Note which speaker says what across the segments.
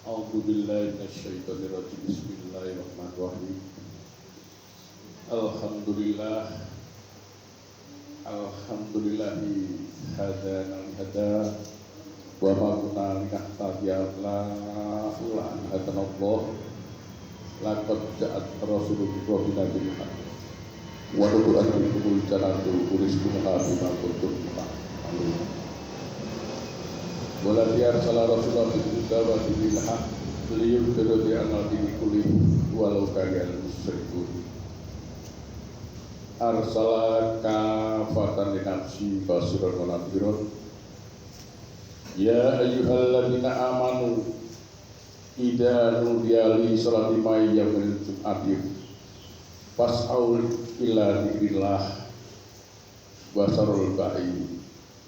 Speaker 1: A'udzu billahi minasyaitonir rajim. Bismillahirrahmanirrahim. Alhamdulillahi hadana hada wa ma kunna linahtadiya laula an hadana Allah laqad ja'at rasulun rabbina bil haqq wa nubu'an minkumul jannatu uriskuha bima kuntum ta'malun. Wala arsala rasulahu bil huda wa dinil haqq liyudhhirahu 'alal dini kullihi walau karihal musyrikun. Arsala kafatan linafsi basiran wa nadhiran. Ya ayyuhalladzina amanu idza nudiya li sholati yaumil jum'ati fas'au ila dzikrillah wa sarul ba'i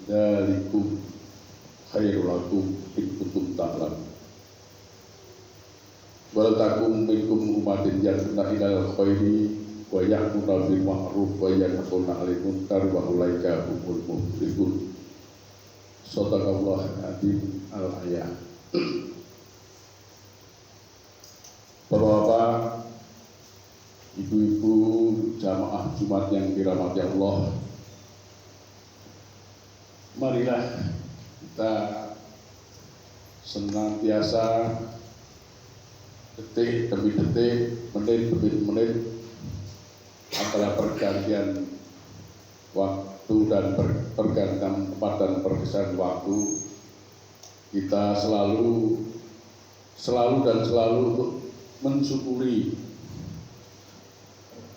Speaker 1: dzalikum khairul lakum in kuntum ta'lamun. Wal takum minkum ummatin yad'una ilal khairi wa ya'muruna bil ma'ruf wa yanhauna 'anil munkar wa ulaika humul muflihun. Shadaqallahu al-'azim al-ayat. Bapak-bapak, ibu-ibu jamaah Jumat yang dirahmati Allah, marilah kita senantiasa detik demi detik, menit demi menit antara pergantian waktu dan pergantian tempat dan pergeseran waktu, kita selalu untuk mensyukuri,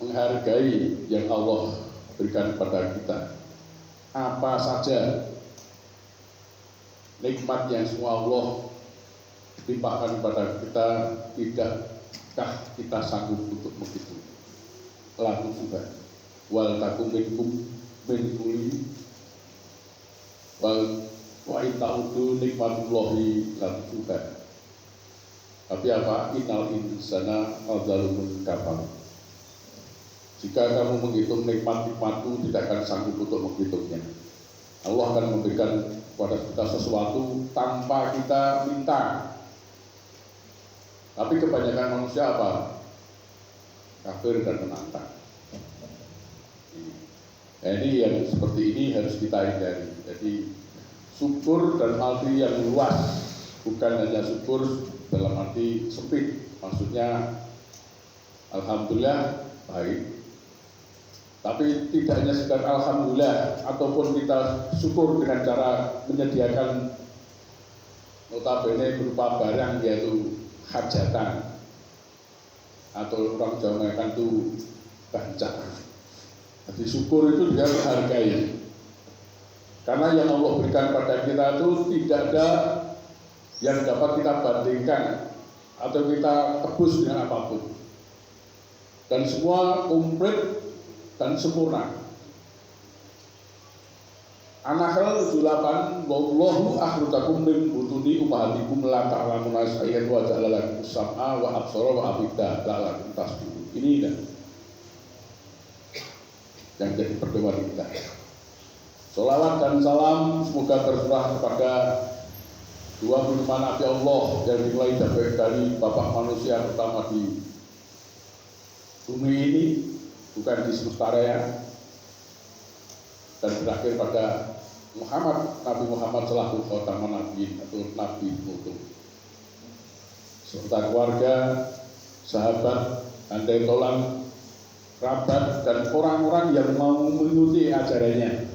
Speaker 1: menghargai yang Allah berikan kepada kita. Apa saja nikmat yang semua Allah limpahkan kepada kita, tidakkah kita sanggup untuk menghitung? Lalu juga wal takum minkum min kulli wa in ta'udu nikmatullahi la tuhsuha. Tapi apa? Innal insana adzalumun kafar. Jika kamu menghitung nikmat-nikmatku, tidak akan sanggup untuk menghitungnya. Allah akan memberikan kepada kita sesuatu tanpa kita minta. Tapi kebanyakan manusia apa? Kafir dan menantang. Nah, ini yang seperti ini harus kita hindari. Jadi syukur dan arti yang luas, bukan hanya syukur dalam arti sempit. Maksudnya alhamdulillah baik. Tapi tidak hanya sekedar alhamdulillah ataupun kita syukur dengan cara menyediakan notabene berupa barang yaitu hajatan, atau orang Jawa mengatakan itu bancak. Jadi syukur itu dia menghargai, karena yang Allah berikan pada kita itu tidak ada yang dapat kita bandingkan atau kita tebus dengan apapun, dan semua komplit dan sempurna. An-Nahl 78, wallahu akhrajakum min butuni ummahatikum la ta'lamuna syai'an wa ja'ala lakum sam'a wa absara wa afida la'allakum tashkurun. Ini yang jadi pedoman kita. Sholawat dan salam semoga tercurah kepada dua firman Nabi Allah yang dimulai dari Bapak manusia pertama di bumi ini, bukan di semesta raya, dan berakhir pada Nabi Muhammad selaku khataman Nabi atau Nabi Muhammad, serta keluarga, sahabat, andai tolang, kerabat, dan orang-orang yang mau mengikuti ajarannya.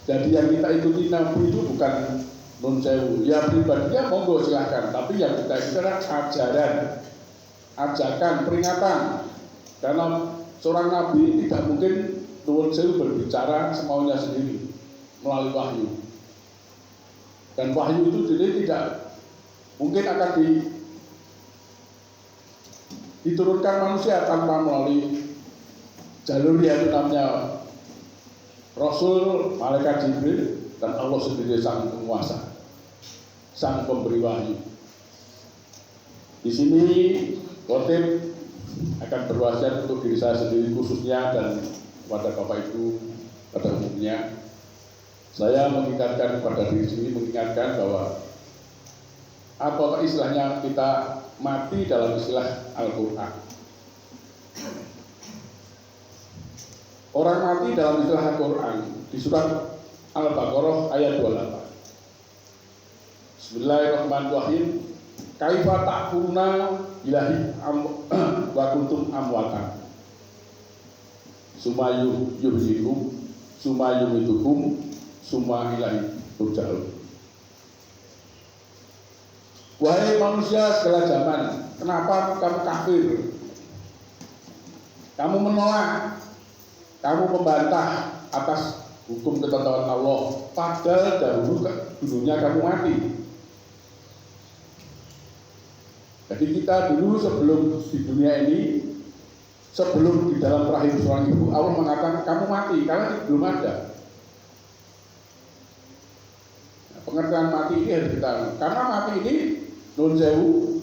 Speaker 1: Jadi yang kita ikuti Nabi itu bukan nun sewu, ya pribadinya monggo silahkan, tapi yang kita ikuti adalah ajaran, ajakan, peringatan. Karena seorang Nabi tidak mungkin nun sewu berbicara semaunya sendiri melalui wahyu, dan wahyu itu jadi tidak mungkin akan diturunkan manusia tanpa melalui jalur yang namanya Rasul, Malaikat Jibril, dan Allah sendiri sang penguasa, sang pemberi wahyu. Di sini khotib akan berwasiat untuk diri saya sendiri khususnya dan kepada Bapak Ibu pada umumnya. Saya mengingatkan kepada diri sendiri, mengingatkan bahwa atau istilahnya kita mati dalam istilah Al-Quran. Orang mati dalam istilah Al-Quran di surat Al-Baqarah ayat 28. Bismillahirrahmanirrahim. Kaifa ta'furuna ilahi wa kuntum amwatan. Sumayu yuhyikum, sumayu mitukum, suma ilahi turja'un. Wahai manusia segala zaman, kenapa kamu kafir? Kamu menolak, kamu membantah atas hukum ketetapan Allah, padahal dulunya kamu mati. Jadi kita dulu sebelum di dunia ini, sebelum di dalam rahim seorang ibu, Allah mengatakan kamu mati, karena belum ada. Nah, pengertian mati ini harus kita, karena mati ini nun sewu,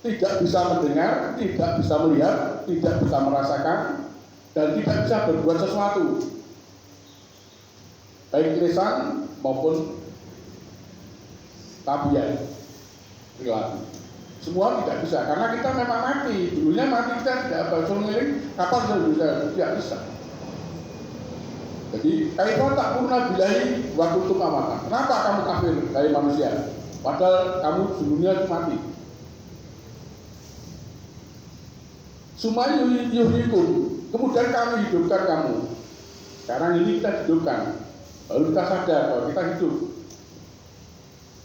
Speaker 1: tidak bisa mendengar, tidak bisa melihat, tidak bisa merasakan, dan tidak bisa berbuat sesuatu, baik lisan maupun tabiat. Perilaku. Semua tidak bisa karena kita memang mati. Dulunya mati, kita tidak apa ngiling kapan bisa tidak bisa. Jadi kaifa ta'furuna billahi wa kuntum amwatan. Kenapa kamu kafir dari manusia? Padahal kamu sebelumnya mati. Sumayu yuhyikum. Kemudian kami hidupkan kamu. Sekarang ini kita hidupkan. Baru kita sadar bahwa kita hidup.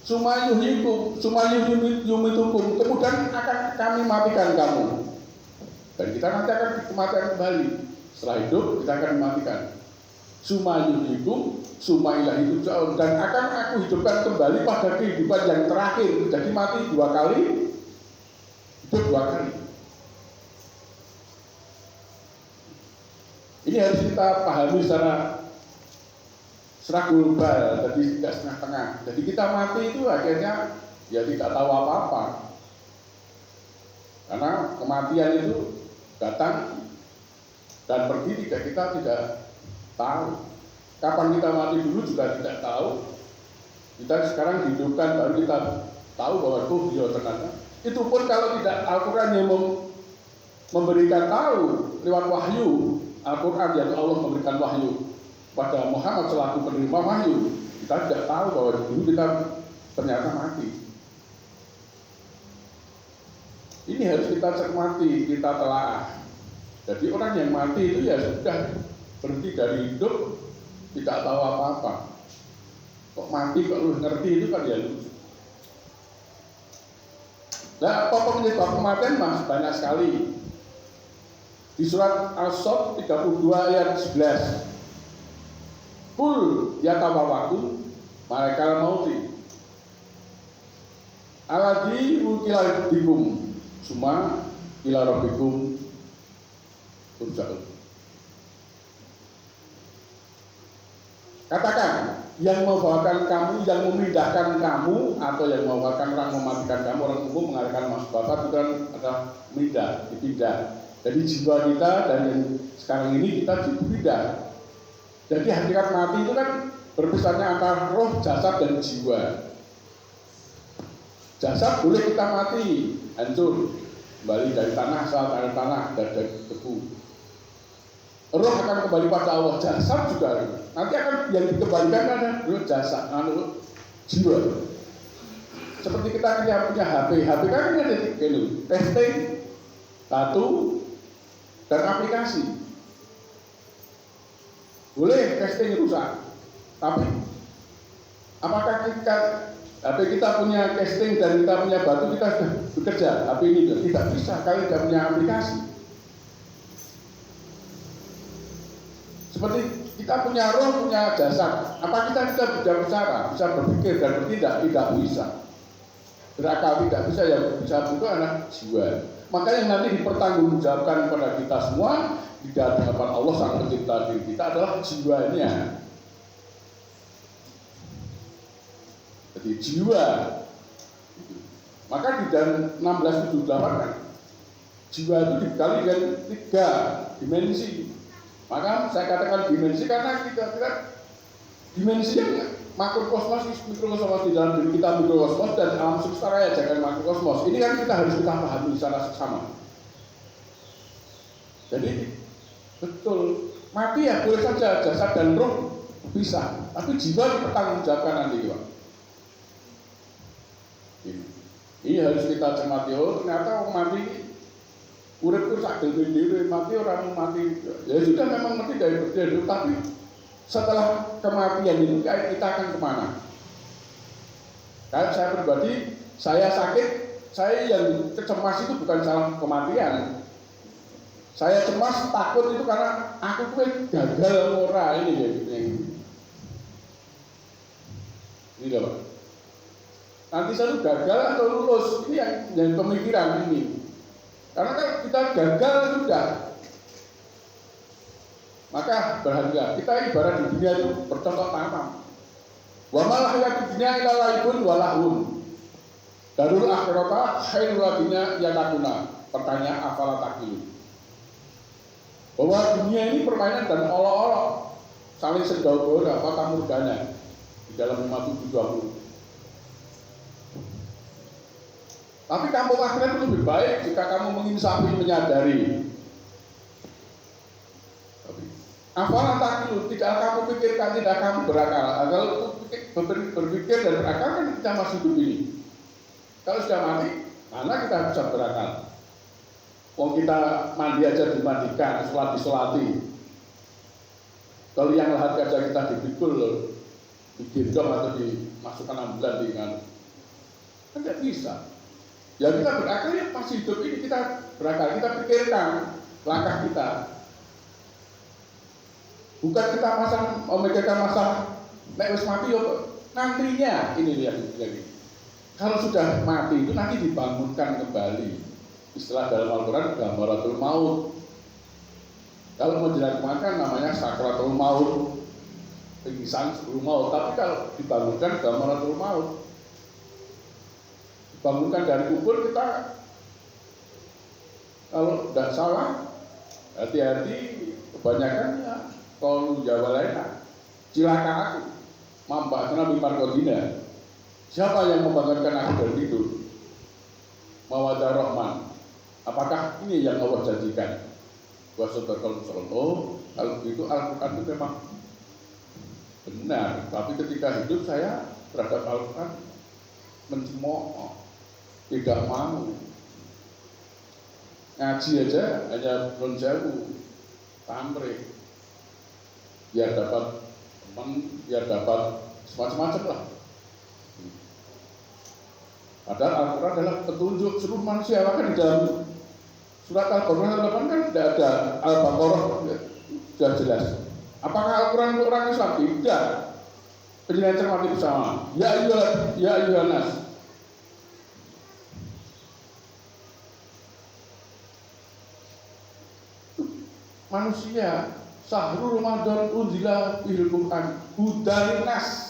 Speaker 1: Sumayuhyikum, sumayuhyumitukum, kemudian akan kami matikan kamu. Dan kita nanti akan kematian kembali. Setelah hidup kita akan dimatikan. Sumayuhyikum, sumailahi turja'un, dan akan aku hidupkan kembali pada kehidupan yang terakhir. Jadi mati 2 kali, hidup 2 kali. Ini harus kita pahami secara global, jadi tidak setengah-tengah. Jadi kita mati itu akhirnya ya tidak tahu apa-apa. Karena kematian itu datang dan pergi, kita tidak tahu. Kapan kita mati dulu juga tidak tahu. Kita sekarang dihidupkan baru kita tahu bahwa itu dia ternyata. Itu pun kalau tidak Al-Quran yang memberikan tahu lewat wahyu. Al-Quran yang Allah memberikan wahyu pada Muhammad selaku penerima wahyu, kita tidak tahu bahwa dulu kita ternyata mati. Ini harus kita cermati, kita telaah. Jadi orang yang mati itu ya sudah berhenti dari hidup, tidak tahu apa-apa. Kok mati, kok lu ngerti, itu kan ya lucu. Nah, apa penyebab kematian mas? Banyak sekali. Di surat As-Saff 32 ayat 11. Kul yatawawakum malaikal mauti alladzi wukila bikum summa ila rabbikum turja'un. Katakan, yang membawakan kamu, yang memindahkan kamu, atau yang membawakan orang mematikan kamu, orang umum mengatakan mas bapak itu kan adalah pindah, dipindah. Jadi jiwa kita dan yang sekarang ini kita dipindah. Jadi hakikat mati itu kan berpisahnya antara roh, jasad, dan jiwa. Jasad boleh kita mati, hancur, kembali dari tanah, asal dari tanah, dan dari debu. Roh akan kembali pada Allah, jasad juga. Nanti akan yang dikembalikan adalah jasad, jiwa. Seperti kita punya HP kan ini ada testing, satu, dan aplikasi. Boleh testing rusak, tapi apakah HP kita punya testing dan kita punya batu, kita sudah bekerja? HP ini tidak bisa kalau tidak punya aplikasi. Seperti kita punya roh, punya jasad, apa kita bisa bicara, bisa berpikir dan bertindak? Tidak bisa. Berakal tidak bisa, yang bisa itu adalah jiwa. Makanya nanti dipertanggungjawabkan kepada kita semua di hadapan Allah Sang Pencipta diri kita adalah jiwanya. Jadi jiwa. Maka di dalam 1678 kan jiwa itu dikali dengan 3 dimensi. Maka saya katakan dimensi karena kita dimensi yang makrokosmos, mikrokosmos di dalam diri kita mikrokosmos dan alam semesta raya jangan makrokosmos. Ini kan kita harus kita pahami secara seksama. Jadi betul mati ya boleh saja jasad dan roh bisa, tapi jiwa dipertanggungjawabkan nanti Pak. Ini harus kita cermati. Oh ternyata orang mati urip sak dhewe mati orang mati. Ya sudah memang mati dari hidup, tapi setelah kematian itu kita akan kemana? Karena saya pribadi, saya sakit, saya yang cemas itu bukan salah kematian. Saya cemas takut itu karena aku gagal ora ini ya. Ini loh. Nanti saya gagal atau lulus, ini yang pemikiran ini. Karena kan kita gagal sudah, maka berharga. Kita ibarat di dunia itu bercocok tanam. Wa mal hayatud dunya illa laibun wa lahun. Darul akhirata khairul ladina yatakuna. Pertanyaan afala taqilu. Bahwa dunia ini permainan dan olok-olok, saling segau-gau, fata murdana di dalam 5720. Tapi kamu akhirat lebih baik jika kamu menginsafi, menyadari. Apalah takilu, tidak kamu pikirkan, tidak kamu berakal. Kalau berpikir dan berakal kan kita masih hidup ini. Kalau sudah mati, mana kita bisa berakal? Kalau kita mandi aja dimandikan, sholat disolati. Kalau yang lahat aja kita dipikul, digendong atau dimasukkan ambulan dengan, kan tidak bisa. Ya kita berakal ya masih hidup ini kita berakal, kita pikirkan langkah kita. Bukan kita memikirkan masalah nek wis mati yo nantinya ini lihat lagi. Kalau sudah mati itu nanti dibangunkan kembali. Istilah dalam Al-Qur'an gamaratul maut. Kalau mau dilakukan namanya sakratul maut. Pingsan sebelum maut, tapi kalau dibangunkan gamaratul maut. Bangunkan dari kubur kita kalau tidak salah hati-hati kebanyakan ya kalau Jawa lainnya cilaka aku mampak Nabi Markodina. Siapa yang membangunkan aku dari tidur? Mawadah Rahman. Apakah ini yang Allah janjikan? Wasodarkal Solo. Kalau begitu Al-Quran itu memang benar. Tapi ketika hidup saya terhadap Al-Quran mencemooh, tidak mau ngaji aja hanya belum jauh pamrih biar dapat teman, biar dapat semacam-macam lah. Padahal Al-Quran adalah petunjuk seluruh manusia. Maka di dalam surat Al-Baqarah kan tidak ada Al-Baqarah sudah jelas. Apakah Al-Quran untuk orang Islam? Tidak. Penjelasan cermati bersama. Ya ayyuhanas. Manusia Sahrul Ramadan unzila fil Quran hudan nas.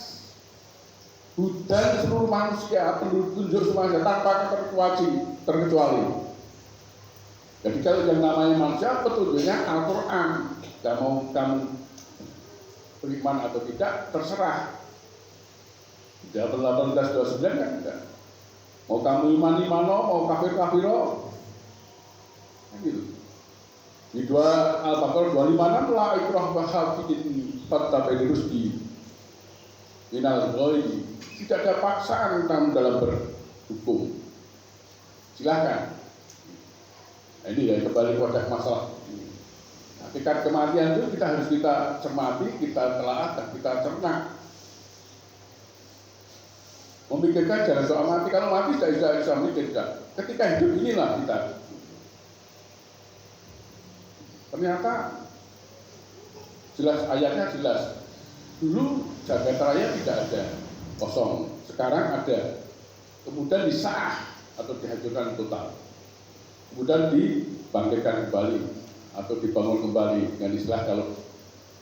Speaker 1: Hudan seluruh manusia, petunjuk semuanya tanpa terkecuali. Jadi kalau yang namanya manusia petunjuknya Al-Quran. Dan mau kamu beriman atau tidak terserah. Tidak 1829 kan tidak. Mau kamu imani mau kafir-kafiro. Kan gitu. Di dua Al-Baqarah 256 la ikrah bahafidin fattabi rusdi minal ghoi. Tidak ada paksaan dalam berhukum. Silakan. Nah, ini ya kembali pada masalah ini. Nah, tingkat kematian itu kita harus kita cermati, kita telaah dan kita cerna. Memikirkan jangan soal mati. Kalau mati tidak bisa mikir. Ketika hidup inilah kita. Ternyata jelas ayatnya jelas. Dulu jagat raya tidak ada, kosong. Sekarang ada. Kemudian disah atau dihancurkan total. Kemudian dibangkitkan kembali atau dibangun kembali dengan istilah kalau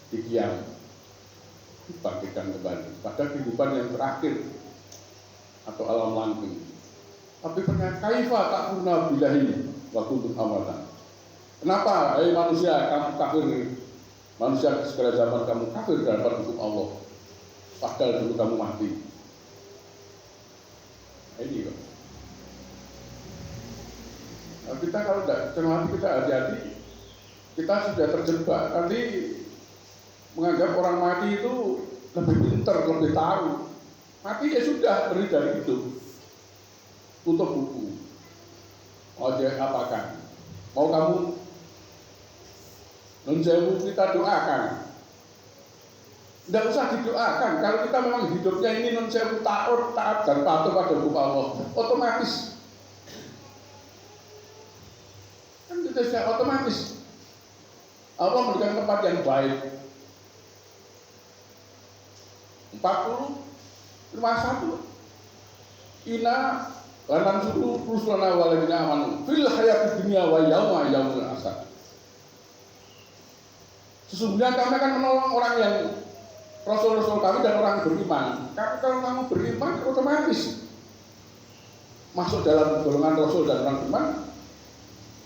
Speaker 1: dikiam dibangkitkan kembali. Pada kehidupan yang terakhir atau alam langgeng. Tapi ternyata kaifa tak purna bilahi waktu untuk amatan. Kenapa, manusia, kamu kafir? Manusia segala zaman kamu kafir dalam hukum Allah. padahal dulu kamu mati. Ini kok. Nah, kita kalau tidak cermati, kita hati-hati, kita sudah terjebak. Nanti menganggap orang mati itu lebih pintar, lebih tahu. Mati ya sudah, beri dari itu. Tutup buku. Mau dia apakan? Mau kamu nun sewu kita doakan? Tidak usah didoakan. Kalau kita memang hidupnya ini nun sewu taat dan patuh pada hukum Allah, otomatis kan kita sudah otomatis Allah memberikan tempat yang baik. 40 51 Ina lanan suruh rusulana waladina amanu fil hayati dunia wa yaumul asad. Sesungguhnya kami akan menolong orang yang Rasul-Rasul kami dan orang beriman. Kalau kamu beriman, otomatis masuk dalam golongan Rasul dan orang beriman.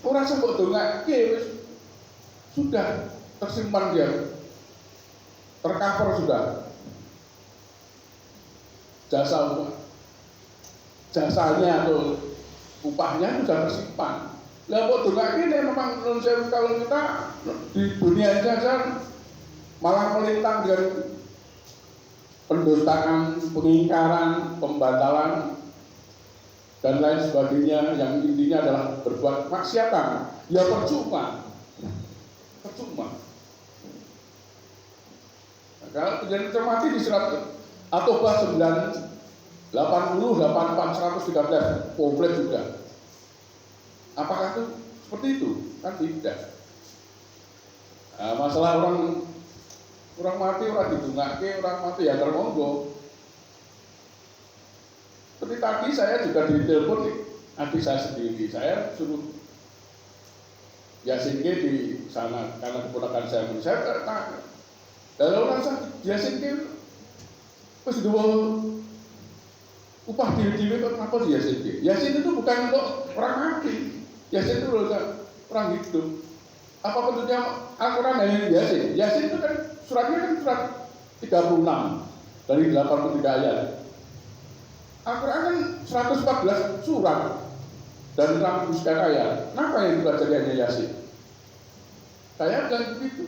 Speaker 1: Orang sebut dongak, sudah tersimpan dia, tercover sudah. Jasanya atau upahnya sudah tersimpan. Lah kok dongak ini memang kalau kita di dunia saja malah melintang dengan pendustaan, pengingkaran, pembatalan dan lain sebagainya yang intinya adalah berbuat maksiatan. Ya percuma. Nah, kalau terjadi cermati di surat At-Taubah 9, 80, 84, 113 komplit sudah. Apakah itu seperti itu? Kan tidak. Nah, masalah orang mati, orang didungake, orang mati ya termonggo. Seperti tadi saya juga ditelepon adik saya sendiri, saya suruh Yasin di sana karena keponakan saya tanya. Dan orang saya Yasin pas dua upah diri kenapa di Yasin? Yasin itu bukan untuk orang mati, Yasin itu untuk orang hidup. Apa bentuknya Al-Quran dari Yasin? Yasin itu kan suratnya kan surat 36 dari 83 ayat. Al-Quran kan 114 surat dan 69 ayat. Kenapa yang dibaca hanya Yasin? Saya bilang begitu.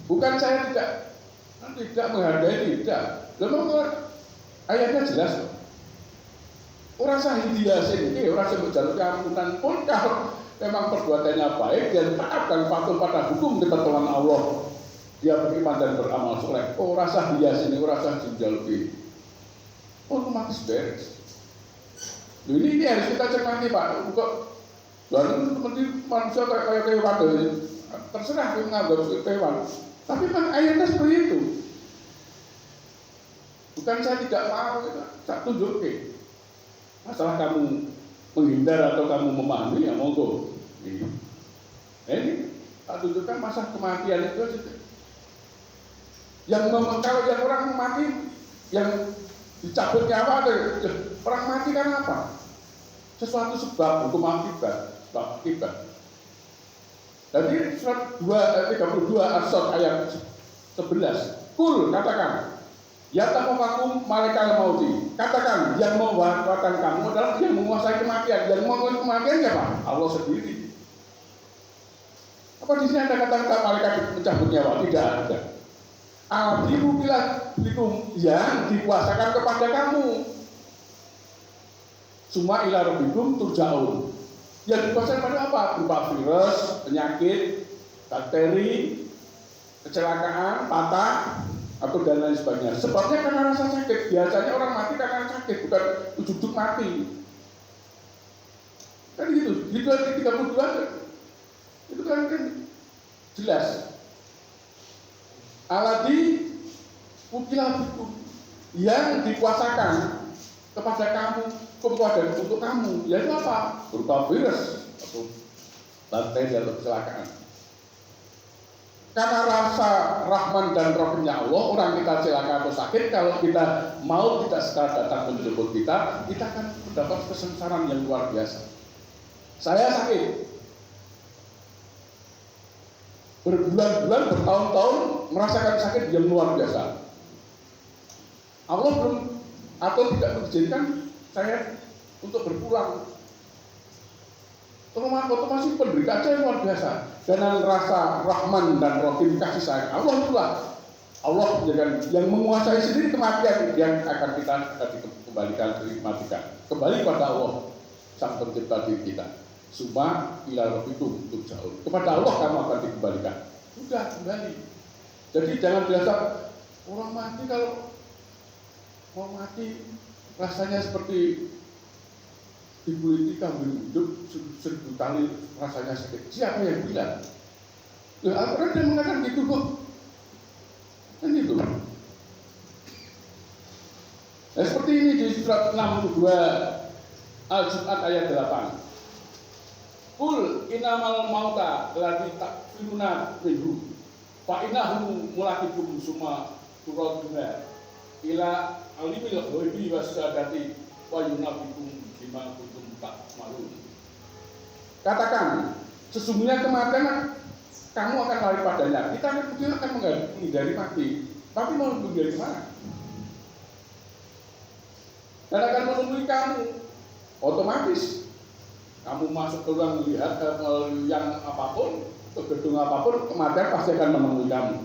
Speaker 1: Bukan saya tidak menghargai, tidak. Lalu ayatnya jelas. Orang sahih di Yasin ini orang sebut jalur keampunan pun kalau memang perbuatannya baik dan taat dan patuh pada hukum ketentuan Allah, dia beriman dan beramal soleh. Oh rasa dia sini, rasa jalur ini, otomatis beres. Ini harus kita cermati Pak. Lalu seperti manusia kayak pada terserah kita menganggap hewan. Tapi memang ayatnya seperti itu. Bukan saya tidak mau, saya tunjukin. Masalah kamu menghindar atau kamu memahami ya monggo. Ini tak tunjukkan masa kematian itu saja. Kalau yang orang mati yang dicabut nyawa orang mati kan apa? Sesuatu sebab hukum akibat, sebab akibat. Jadi surat 32 As-Sad ayat 11. Kul katakan, ya tafakum malaikal mauti. Katakan yang mewafatkan kamu adalah yang menguasai kematian. Yang menguasai kematian siapa? Allah sendiri. Apa di sini ada kata-kata malaikat mencabut nyawa? Tidak ada. Al-Biru bilang yang dikuasakan kepada kamu. Suma ila rabbikum turja'un. Yang dikuasai pada apa? Berupa virus, penyakit, bakteri, kecelakaan, patah, atau dan lain sebagainya. Sebabnya karena rasa sakit. Biasanya orang mati karena sakit, bukan ujuk-ujuk mati. Kan gitu. Di 32 itu kan jelas. Aladi ukilabikum yang dikuasakan kepada kamu, kekuatan untuk kamu, yaitu apa? Berupa virus atau bakteri atau kecelakaan. Karena rasa rahman dan rohnya Allah, orang kita celaka atau sakit, kalau kita mau kita sekarang datang menjemput kita akan mendapat kesengsaraan yang luar biasa. Saya sakit berbulan-bulan, bertahun-tahun merasakan sakit yang luar biasa. Allah belum atau tidak mengizinkan saya untuk berpulang. Otomatis penderitaan saya luar biasa. Dengan rasa Rahman dan Rahim kasih sayang Allah itulah Allah yang menguasai sendiri kematian yang akan kita dikembalikan kembali pada Allah sang pencipta diri kita. Suma ila rabbikum turja'un. Kepada Allah kamu akan dikembalikan. Sudah kembali. Jadi jangan biasa orang mati kalau mau mati rasanya seperti diguliti kambing hidup 1000 kali rasanya sakit. Siapa yang bilang? Al-Quran dia mengatakan gitu kok. Kan gitu. Nah, seperti ini di surat 62 Al-Jum'at ayat 8. Qul innamal mauta allati takfiruna minhu fa innahu mulaqikum summa turaduna ila alimil ghaibi wasyahadati wa yunabbiukum bima kuntum ta'malun. Katakan, sesungguhnya kematian kamu akan lari padanya. Kita akan menghindari mati, tapi mau menghindari mana? Dan akan menemui kamu. Otomatis kamu masuk ke ruang melihat yang apapun, ke gedung apapun, kematian pasti akan menemui kamu.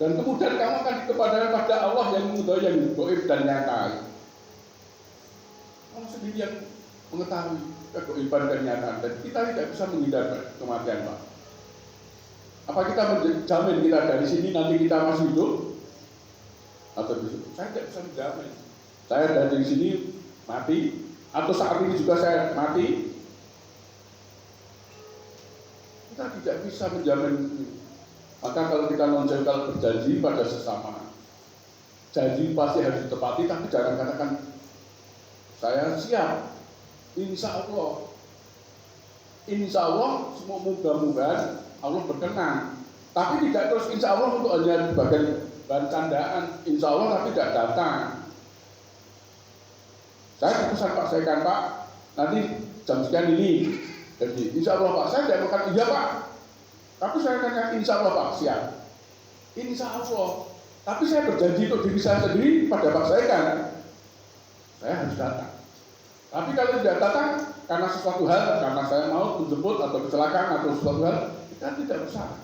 Speaker 1: Dan kemudian kamu akan dikepada pada Allah yang mengetahui, yang gaib dan nyata. Kamu sendiri yang mengetahui kegaiban dan nyata. Dan kita tidak bisa menghindar kematian, Pak. Apa kita menjamin kita dari sini nanti kita masih hidup? Atau besok? Saya tidak bisa menjamin. Saya dari sini mati, atau saat ini juga saya mati. Kita tidak bisa menjamin. Maka kalau kita kalau berjanji pada sesama, janji pasti harus ditepati, tapi jangan katakan saya siap. Insya Allah semua mudah-mudahan Allah berkenan. Tapi tidak terus insya Allah untuk hanya bagian bahan candaan. Insya Allah tapi tidak datang. Saya pesan Pak, saya kan Pak, nanti jam sekian ini. Jadi insya Allah Pak, saya tidak makan iya Pak. Tapi saya tanya insya Allah Pak, siap. Insya Allah. Tapi saya berjanji untuk diri saya sendiri pada Pak saya kan, saya harus datang. Tapi kalau tidak datang karena sesuatu hal, karena saya mau menjemput atau kecelakaan atau sesuatu hal, kita tidak bersalah.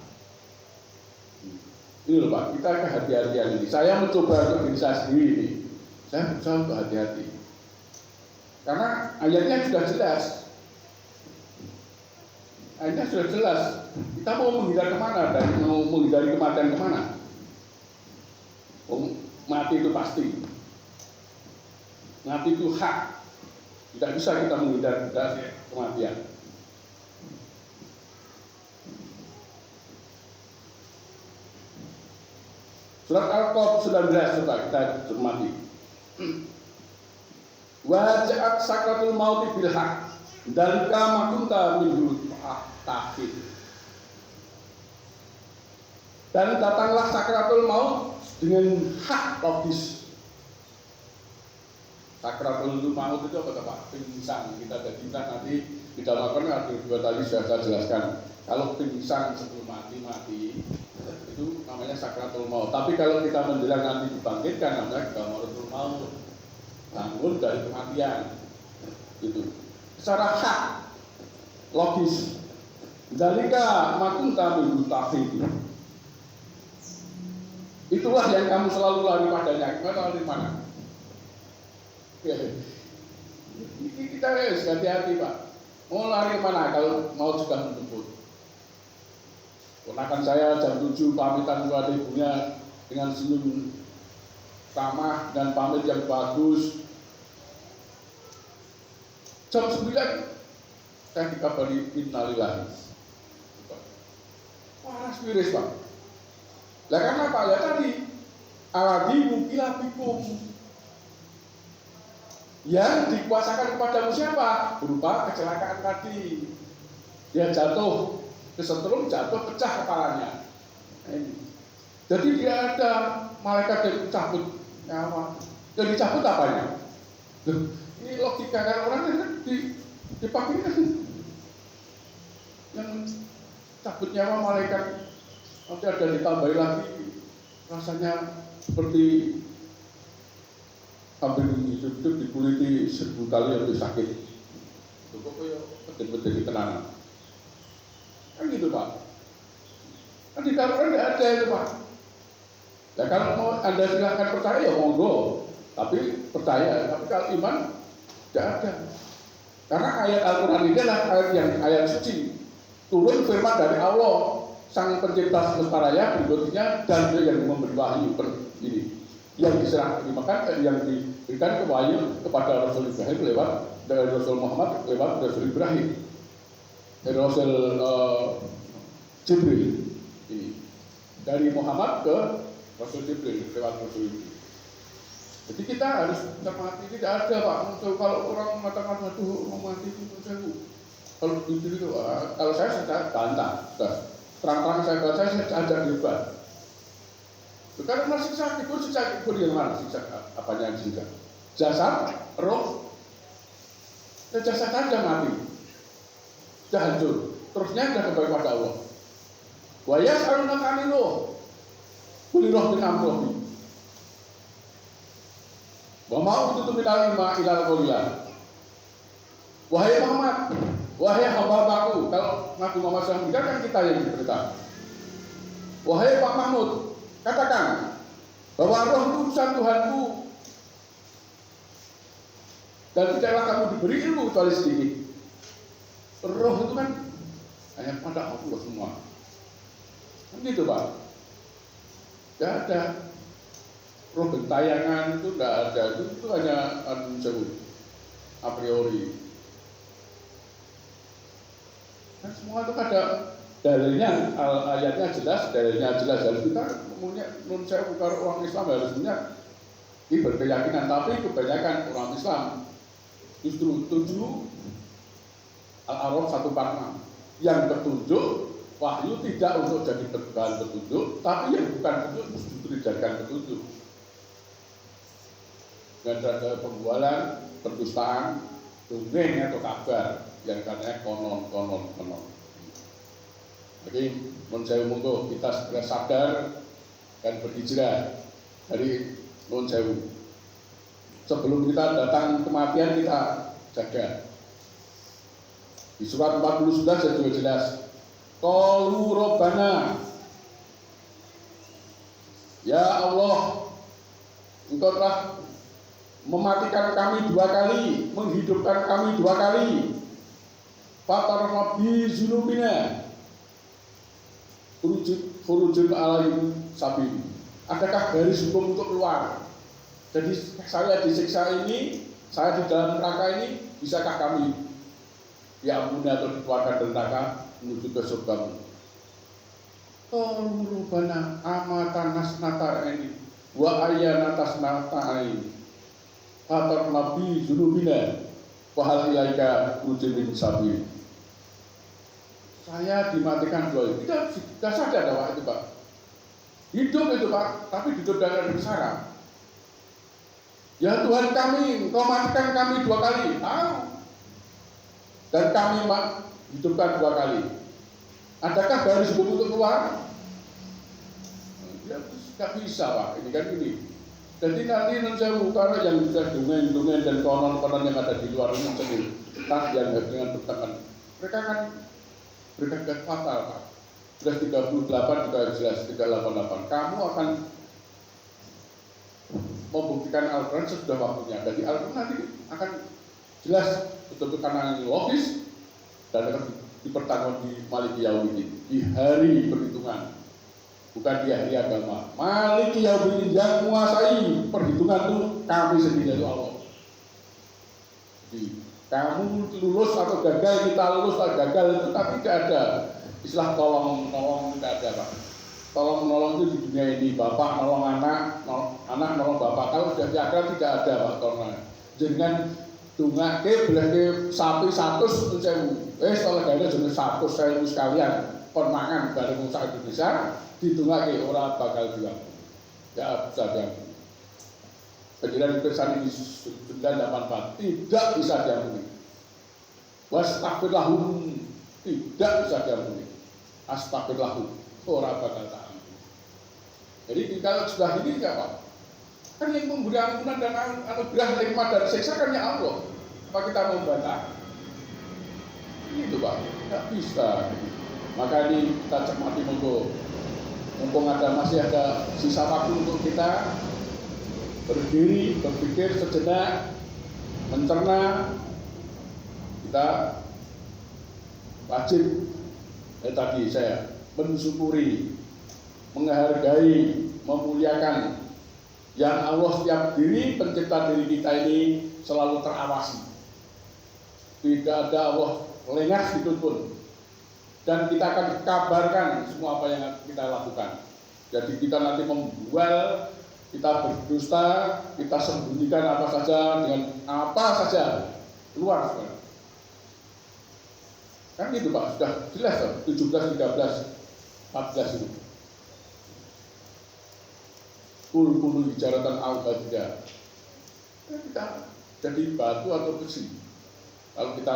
Speaker 1: Ini loh Pak, kita kehati-hatian ini. Saya mencoba untuk diri saya sendiri ini. Saya berusaha untuk hati-hati. Karena ayatnya sudah jelas. Ayatnya sudah jelas. Kita mau menghindar kemana dan mau menghindari kematian kemana? Mati itu pasti. Mati itu hak. Tidak bisa kita menghindar dari kematian. Surat Al-Qaf 19 coba kita cermati. Waja'at sakratul mauti bil haq dalika ma kunta minhu tahid. Dan datanglah sakratul maut dengan hak logis. Sakratul maut itu apa Pak? Pingsan. Kita nanti di dalam Al-Quran ada dua tadi sudah saya jelaskan. Kalau pingsan sebelum mati itu namanya sakratul maut. Tapi kalau kita menjelang nanti dibangkitkan namanya gamaratul maut. Bangun dari kematian. Itu. Secara hak logis. Dalika makunta min tahid. Itulah yang kamu selalu lari padanya. Kamu lari mana? Ya. Kita harus hati-hati Pak. Mau lari mana kalau mau sudah menjemput? Ponakan saya jam 7 pamitan kepada ibunya dengan senyum ramah dan pamit yang bagus. Jam 9 saya dikabari innalillahi. Waras miris Pak. Lah karena Pak ya tadi aladi mukila bikum yang dikuasakan kepadamu siapa? Berupa kecelakaan tadi. Dia jatuh, kesetrum jatuh, pecah kepalanya. Ini. Jadi dia ada malaikat yang cabut nyawa. Yang dicabut apanya? Loh, ini logika kan orang kan dipakai kan yang cabut nyawa malaikat nanti ada ditambahi lagi rasanya seperti hampir hidup dikuliti 1000 kali lebih sakit. Itu kok ya pedih-pedih tenang. Kan gitu Pak. Kan di Al-Quran nggak ada itu Pak. Ya kalau mau Anda silakan percaya ya monggo, tapi percaya. Tapi kalau iman tidak ada. Karena ayat Al-Quran ini adalah ayat suci, turun firman dari Allah, Sang Pencipta semesta raya, berikutnya dan dia yang memberi wahyu ini, yang diserahkan, yang diberikan wahyu kepada Rasul Ibrahim lewat dari Rasul Muhammad lewat Rasul Ibrahim, dari Rasul Jibril ini, dari Muhammad ke Rasul Jibril lewat Rasul Jibril. Jadi kita harus cermati, tidak ada Pak. Kalau orang mengatakan aduh mau mati itu kalau itu kalau saya bantah, terang-terang saya ajak debat. Karena masih siksa kubur yang mana siksa apanya yang siksa? Jasad, roh, dan jasad saja mati, sudah hancur. Terusnya sudah kembali pada Allah. Waya alunat anilo, kuliroh bin amrohi. Wa mau tutup ilal qolilah. Wahai Muhammad, wahai hamba-hambaku, kalau Nabi Muhammad SAW kan kita yang diberitakan. Wahai Pak Mahmud, katakan bahwa roh itu urusan Tuhanku dan tidaklah kamu diberi ilmu kecuali sedikit. Roh itu kan hanya pada Allah semua. Kan gitu Pak. Tidak ada. Roh bentayangan itu tidak ada, itu hanya a priori. Kan semua itu ada dalilnya, ayatnya jelas, dalilnya jelas. Dan kita punya, menurut saya bukan orang Islam harusnya ini berkeyakinan, tapi kebanyakan orang Islam justru 7 Al-A'raf 146 yang petunjuk wahyu tidak untuk jadi bahan petunjuk, tapi yang bukan petunjuk justru dijadikan petunjuk. Dan ada pembualan, pendustaan, dongeng atau kabar yang katanya konon. Jadi menurut saya monggo kita segera sadar dan berhijrah dari Nun Sewu. Sebelum kita datang kematian kita jaga. Di surat 40 sudah jelas. Qalu Rabbana, ya Allah, Engkau telah mematikan kami 2 kali, menghidupkan kami 2 kali. Fatar bi zunubina, furujun alaihim sabil. Adakah garis hukum untuk keluar? Jadi saya disiksa ini, saya di dalam neraka ini, bisakah kami diampuni atau dikeluarkan dari neraka menuju ke surga? Rubana amatan nasnata ini wa ayana tasnata ini. Fatar nabi zunubina wahal ilaika rujulin sabil. Saya dimatikan 2 kali. Tidak sadar Pak itu Pak. Hidup itu Pak, tapi hidup dengan bersara. Ya Tuhan kami, Engkau matikan kami 2 kali. Dan kami hidupkan 2 kali. Adakah garis hukum untuk keluar? Ya tidak bisa Pak. Ini kan gini. Jadi nanti saya karena yang sudah dongeng dan konon-konon yang ada di luar ini sendiri, yang dengan bertahan, mereka kan berikan fatal Pak. Sudah 38 juga jelas 388. Kamu akan membuktikan Al-Quran sudah waktunya. Jadi Al-Quran nanti akan jelas betul-betul karena logis dan akan dipertanggung di Maliki Yaumiddin di hari perhitungan. Bukan di hari agama. Maliki Yaumiddin yang menguasai perhitungan itu kami sendiri itu Allah. Jadi, kamu lulus atau gagal, kita lulus atau gagal itu tapi tidak ada istilah tolong menolong, tidak ada Pak. Tolong menolong itu di dunia ini, bapak nolong anak nolong bapak. Kalau sudah di akhirat tidak ada Pak tolong. Jangan dungake belake sapi 100 setelah gak ada jenis 100.000 sekalian kon mangan bareng usaha Indonesia ditungake orang bakal bilang ya bisa diampuni. Penjelasan pesan ini 984 tidak bisa diampuni. Wastagfirlahum tidak bisa diampuni. Astagfirlahum orang bakal tak ampuni. Jadi kalau sudah ini apa? Kan yang memberi ampunan dan anugerah nikmat dan siksa kan ya Allah. Apa kita membantah? Itu Pak, nggak bisa. Maka ini kita cermati mumpung masih ada sisa waktu untuk kita berdiri, berpikir sejenak, mencerna. Kita wajib tadi saya mensyukuri, menghargai, memuliakan yang Allah setiap diri pencipta diri kita ini selalu terawasi. Tidak ada Allah lengah sedikit pun. Dan kita akan kabarkan semua apa yang kita lakukan. Jadi kita nanti membual, kita berdusta, kita sembunyikan apa saja dengan apa saja keluar sekarang. Kan gitu Pak, sudah jelas loh, 17, 13, 14 itu. Kul bicaratan al-badidah. Kita jadi batu atau besi. Kalau kita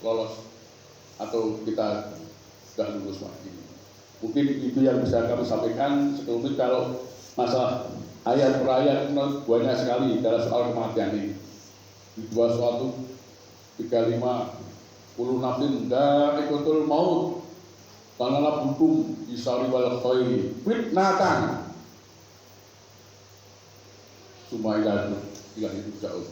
Speaker 1: lolos atau kita sudah lulus lagi. Mungkin itu yang bisa kami sampaikan. Sebelumnya kalau masalah ayat per ayat banyak sekali dalam soal kematian ini. Di 21, 35, Kullu nafsin dha'iqatul maut Tanala bukum isari wal khairi fitnatan Sumailah itu jauh.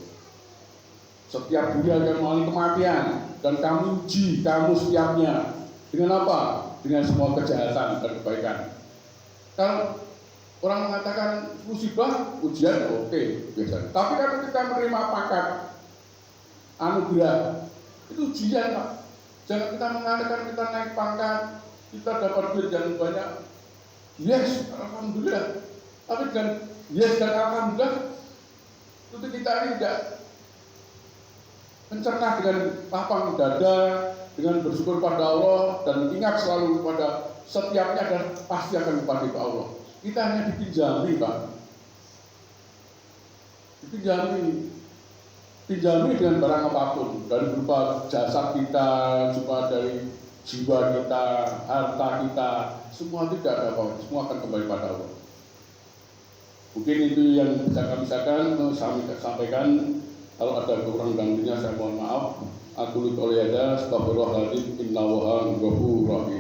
Speaker 1: Setiap diri akan mengalami kematian dan kami uji kamu setiapnya dengan apa? Dengan semua kejahatan dan kebaikan. Kalau orang mengatakan musibah, ujian oke, biasa. Tapi kalau kita menerima pangkat anugerah, itu ujian Pak. Jangan kita mengatakan kita naik pangkat, kita dapat duit yang banyak. Yes, alhamdulillah. Tapi dengan yes dan alhamdulillah, itu kita ini tidak mencerna dengan lapang dada, dengan bersyukur pada Allah dan ingat selalu pada setiapnya dan pasti akan kembali ke Allah. Kita hanya dipinjami Pak. Pinjami dengan barang apapun, dari berupa jasad kita, cuma dari jiwa kita, harta kita, semua tidak ada apa-apa, semua akan kembali pada Allah. Mungkin itu yang bisa kami sampaikan. Kalau ada kekurangan dan lebihnya saya mohon maaf. Aku lupa oleh ada, astagfirullahaladzim, innallaha ghafurur rahim.